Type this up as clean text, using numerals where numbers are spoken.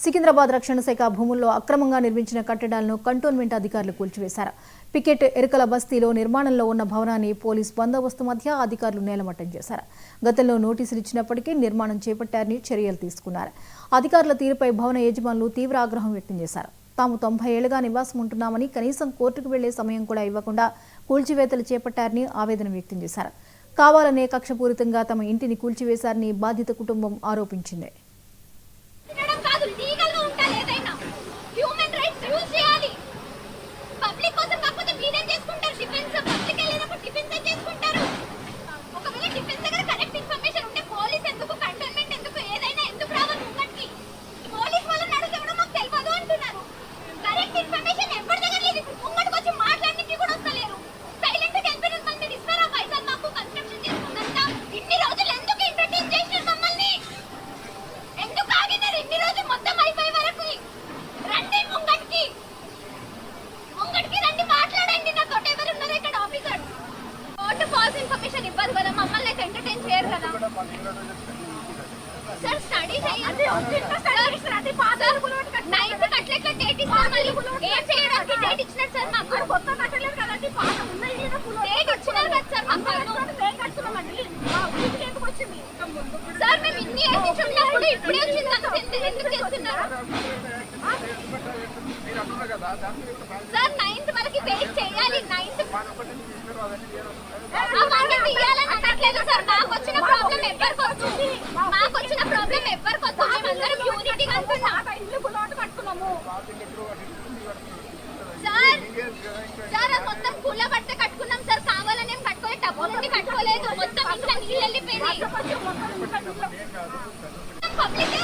సికింద్రాబాద్ రక్షణ శాఖ భూముల్లో అక్రమంగా నిర్మించిన కట్టడాలను కంటోన్మెంట్ అధికారులు కూల్చివేశారు. పికెట్ ఎరుకల బస్తీలో నిర్మాణంలో ఉన్న భవనాన్ని పోలీస్ బందోబస్తు మధ్య అధికారులు నేలమట్టం చేశారు. గతంలో నోటీసులు ఇచ్చినప్పటికీ నిర్మాణం చేపట్టారని చర్యలు తీసుకున్నారు. అధికారుల తీరుపై భవన యజమానులు తీవ్ర ఆగ్రహం వ్యక్తం చేశారు. తాము 90 ఏళ్లుగా నివాసం ఉంటున్నామని కనీసం కోర్టుకు వెళ్లే సమయం కూడా ఇవ్వకుండా కూల్చివేతలు చేపట్టారని ఆవేదన వ్యక్తం చేశారు. కావాలనే కక్షపూరితంగా తమ ఇంటిని కూల్చివేశారని బాధిత కుటుంబం ఆరోపించింది. सर स्टडी చేయాలి స్టడీ స్టడీ ఫాదర్ నైన్త్ కట్లెట్ల డేట్ ఇస్తారు మళ్ళీ ఏం చేయడానికి డేట్ ఇచ్చినారు సార్ మాకు కొత్త కట్టలేదు కదండి పాత ఉన్నాయి కదా డేట్ ఇచ్చినారు కదా సార్ మాకు ఏం కట్టున్నామండి మా ఊరికి ఎందుకు వచ్చింది సార్ మేము ఇన్ని ఏజ్ ఉన్నప్పుడు ఇప్పుడే వచ్చింది ఎందుకు చేస్తున్నారు సార్ నైన్త్ వరకు వెయిట్ చేయాలి నైన్త్ అవన్నీ తీయాలని అనట్లేదు సార్ మాకు వచ్చిన ప్రాబ్లం ఎవరికి వచ్చింది మాకు వచ్చిన ప్రాబ్లం ఎవరికి వస్తుంది మేమందరం యూనిటీగా అనుకున్నాం ఇల్లు కులాట్ కట్టుకున్నాము సార్ సార్ మొత్తం కుల బట్ట కట్టుకున్నాం సార్ కావాలని ఏం కట్టుకోలేదు డబ్బు నుండి కట్టుకోలేదు మొత్తం ఇంకా నీళ్ళు వెళ్ళిపోయింది పబ్లిక్